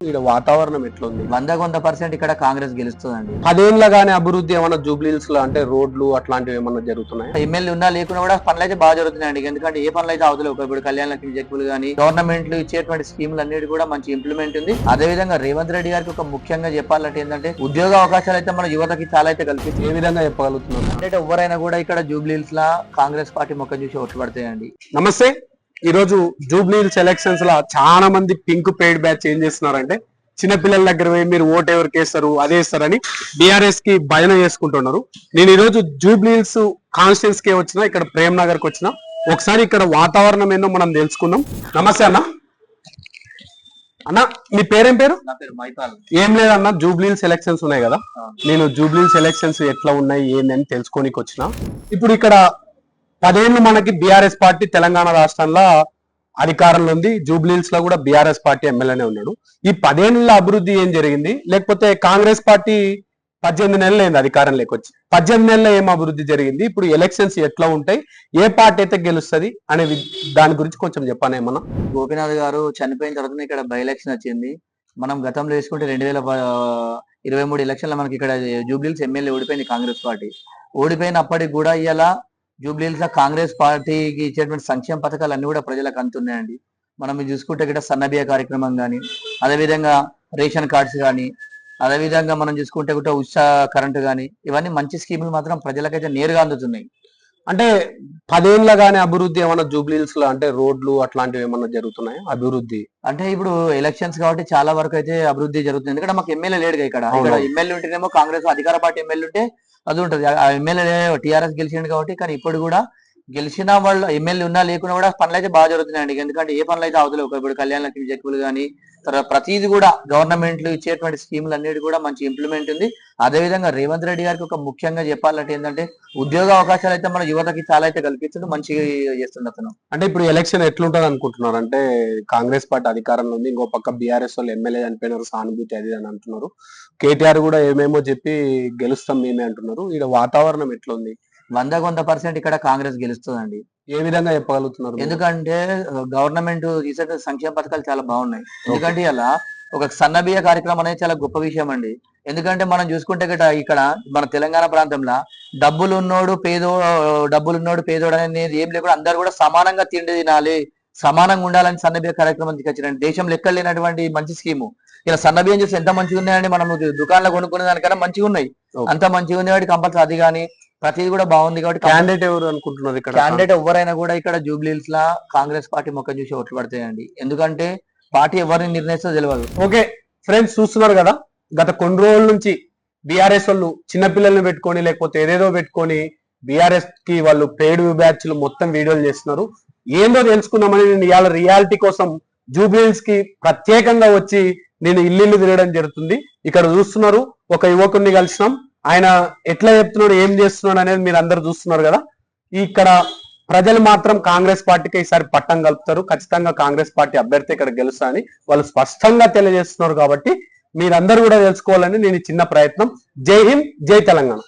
ఇక్కడ వాతావరణం ఎట్లుంది? 100% ఇక్కడ కాంగ్రెస్ గెలుస్తుందండి. 10 ఏళ్ళగానే అభివృద్ధి ఏమైనా జూబ్లీహిల్స్ లో అంటే రోడ్లు అట్లాంటివి ఏమన్నా జరుగుతున్నాయి? ఎమ్మెల్యే ఉన్నా లేకున్నా కూడా పనులు అయితే బాగా జరుగుతున్నాయండి. ఎందుకంటే ఏ పనులు అయితే అవతలేవు. ఇప్పుడు కళ్యాణ లక్ష్మి చెక్కులు కానీ గవర్నమెంట్లు ఇచ్చేటువంటి స్కీములు అన్నిటి కూడా మంచి ఇంప్లిమెంట్ ఉంది. అదే విధంగా రేవంత్ రెడ్డి గారికి ఒక ముఖ్యంగా చెప్పాలంటే ఏంటంటే ఉద్యోగ అవకాశాలు అయితే మన యువతకి చాలా అయితే కల్పిస్తుంది. ఏ విధంగా చెప్పగలుగుతున్నారు అంటే ఎవరైనా కూడా ఇక్కడ జూబ్లీహిల్స్ లా కాంగ్రెస్ పార్టీ మొక్క చూసి ఓట్లు పడతాయండి. నమస్తే. ఈ రోజు జూబ్లీహిల్స్ ఎలక్షన్స్ లో చాలా మంది పింక్ పెయిడ్ బ్యాచ్ ఏం చేస్తున్నారంటే చిన్నపిల్లల దగ్గర పోయి మీరు ఓటు ఎవరికి వేస్తారు అదే వేస్తారని బీఆర్ఎస్ కి భజన చేసుకుంటున్నారు. నేను ఈ రోజు జూబ్లీహిల్స్ కాన్స్టిట్యూన్స్ కి వచ్చిన ఇక్కడ ప్రేమ్ నగర్ కి వచ్చిన ఒకసారి ఇక్కడ వాతావరణం ఏందో మనం తెలుసుకుందాం. నమస్తే అన్న. అన్న మీ పేరేం పేరు? నా పేరు మైపాల్. ఏం లేదన్న, జూబ్లీహిల్స్ ఎలక్షన్స్ ఉన్నాయి కదా, నేను జూబ్లీహిల్స్ ఎలక్షన్స్ ఎట్లా ఉన్నాయి ఏందని తెలుసుకోనికి వచ్చిన. ఇప్పుడు ఇక్కడ 10 ఏళ్ళు మనకి బీఆర్ఎస్ పార్టీ తెలంగాణ రాష్ట్రంలో అధికారంలో ఉంది. జూబ్లీహిల్స్ లో కూడా బీఆర్ఎస్ పార్టీ ఎమ్మెల్యేనే ఉన్నాడు. ఈ 10 ఏళ్ళ అభివృద్ధి ఏం జరిగింది, లేకపోతే కాంగ్రెస్ పార్టీ 18 నెలలు అయింది అధికారం లేకొచ్చి, 18 నెలల్లో ఏం అభివృద్ధి జరిగింది, ఇప్పుడు ఎలక్షన్స్ ఎట్లా ఉంటాయి, ఏ పార్టీ అయితే గెలుస్తుంది అనే దాని గురించి కొంచెం చెప్పాను. ఏమన్నా గోపీనాథ్ గారు చనిపోయిన తర్వాత ఇక్కడ బై ఎలక్షన్ వచ్చింది. మనం గతంలో వేసుకుంటే 2023 ఎలక్షన్ లో మనకి ఇక్కడ జూబ్లీహిల్స్ ఎమ్మెల్యే ఓడిపోయింది కాంగ్రెస్ పార్టీ. ఓడిపోయినప్పటికి కూడా ఇలా జూబ్లీహిల్స్ కాంగ్రెస్ పార్టీకి ఇచ్చేటువంటి సంక్షేమ పథకాలు అన్ని కూడా ప్రజలకు అందుతున్నాయండి. మనం చూసుకుంటే ఇక్కడ సన్నబియ్య కార్యక్రమం కానీ, అదేవిధంగా రేషన్ కార్డ్స్ కానీ, అదేవిధంగా మనం చూసుకుంటే కూడా ఉచిత కరెంటు కానీ, ఇవన్నీ మంచి స్కీములు మాత్రం ప్రజలకైతే నేరుగా అందుతున్నాయి. అంటే 10 ఏళ్ళగానే అభివృద్ధి ఏమన్నా జూబ్లీహిల్స్ లో అంటే రోడ్లు అట్లాంటివి ఏమన్నా జరుగుతున్నాయి అభివృద్ధి? అంటే ఇప్పుడు ఎలక్షన్స్ కాబట్టి చాలా వరకు అయితే అభివృద్ధి జరుగుతుంది. ఎందుకంటే మాకు ఎమ్మెల్యే లేడుగా ఇక్కడ ఎమ్మెల్యే ఉంటేనేమో కాంగ్రెస్ అధికార పార్టీ ఎమ్మెల్యే ఉంటే అది ఉంటుంది. ఆ ఎమ్మెల్యే టీఆర్ఎస్ గెలిచిండు కాబట్టి, కానీ ఇప్పుడు కూడా గెలిచిన వాళ్ళు ఎమ్మెల్యే ఉన్నా లేకున్నా కూడా పనులు అయితే బాగా జరుగుతున్నాయండి. ఎందుకంటే ఏ పనులు అయితే అవతలేవు. ఇప్పుడు కళ్యాణ లక్ష్మి చెక్కులు కానీ, తర్వాత ప్రతిదీ కూడా గవర్నమెంట్లు ఇచ్చేటువంటి స్కీములు అన్నిటి కూడా మంచి ఇంప్లిమెంట్ ఉంది. అదేవిధంగా రేవంత్ రెడ్డి గారికి ఒక ముఖ్యంగా చెప్పాలంటే ఏంటంటే ఉద్యోగ అవకాశాలు అయితే మన యువతకి చాలా అయితే కల్పిస్తుంది, మంచిగా చేస్తుంది అతను. అంటే ఇప్పుడు ఎలక్షన్ ఎట్లుంటది అనుకుంటున్నారు అంటే, కాంగ్రెస్ పార్టీ అధికారంలో ఉంది, ఇంకో పక్క బీఆర్ఎస్ వాళ్ళు ఎమ్మెల్యే చనిపోయినారు, సానుభూతి అది అని అంటున్నారు. కేటీఆర్ కూడా ఏమేమో చెప్పి గెలుస్తాం మేమే అంటున్నారు. ఇక్కడ వాతావరణం ఎట్లుంది? 100% ఇక్కడ కాంగ్రెస్ గెలుస్తుందండి. ఏ విధంగా చెప్పగలుగుతున్నారు? ఎందుకంటే గవర్నమెంట్ తీసే సంక్షేమ పథకాలు చాలా బాగున్నాయి. ఎందుకంటే ఇలా ఒక సన్నబియ్య కార్యక్రమం అనేది చాలా గొప్ప విషయం అండి. ఎందుకంటే మనం చూసుకుంటే ఇక్కడ మన తెలంగాణ ప్రాంతంలో డబ్బులున్నోడు పేదోడు అనేది ఏం లేకుండా అందరు కూడా సమానంగా తిండి తినాలి, సమానంగా ఉండాలని సన్నబియ్య కార్యక్రమం తీసుకొచ్చారండి. దేశంలో ఎక్కడ లేనటువంటి మంచి స్కీము. ఇలా సన్నబియ్యం చూసి ఎంత మంచిగా ఉన్నాయండి, మనం దుకాణంలో కొనుక్కునే దానికన్నా మంచిగా ఉన్నాయి. అంత మంచిగా ఉంది కాబట్టి కంపల్సరీ అది కానీ ప్రతిదీ కూడా బాగుంది కాబట్టి. క్యాండిడేట్ ఎవరు అనుకుంటున్నారు ఇక్కడ? క్యాండిడేట్ ఎవరైనా కూడా ఇక్కడ జూబ్లీహిల్స్ లా కాంగ్రెస్ పార్టీ మొక్క చూసి ఓట్లు పడతాయండి. ఎందుకంటే పార్టీ ఎవరిని నిర్ణయిస్తో తెలియదు. ఓకే ఫ్రెండ్స్, చూస్తున్నారు కదా, గత కొన్ని రోజుల నుంచి బీఆర్ఎస్ వాళ్ళు చిన్నపిల్లల్ని పెట్టుకొని లేకపోతే ఏదేదో పెట్టుకొని బీఆర్ఎస్ కి వాళ్ళు పేడ్ బ్యాచ్లు మొత్తం వీడియోలు చేస్తున్నారు. ఏందో తెలుసుకుందామని నేను ఇవాళ రియాలిటీ కోసం జూబ్లీహిల్స్ కి ప్రత్యేకంగా వచ్చి నేను ఇల్లు తిరగడం జరుగుతుంది. ఇక్కడ చూస్తున్నారు, ఒక యువకుడిని కలిసినాం. ఆయన ఎట్లా చెప్తున్నాడు, ఏం చేస్తున్నాడు అనేది మీరు అందరు చూస్తున్నారు కదా. ఇక్కడ ప్రజలు మాత్రం కాంగ్రెస్ పార్టీకి ఈసారి పట్టం కలుపుతారు. ఖచ్చితంగా కాంగ్రెస్ పార్టీ అభ్యర్థి ఇక్కడ గెలుస్తారని వాళ్ళు స్పష్టంగా తెలియజేస్తున్నారు. కాబట్టి మీరందరూ కూడా తెలుసుకోవాలని నేను చిన్న ప్రయత్నం. జై హింద్, జై తెలంగాణ.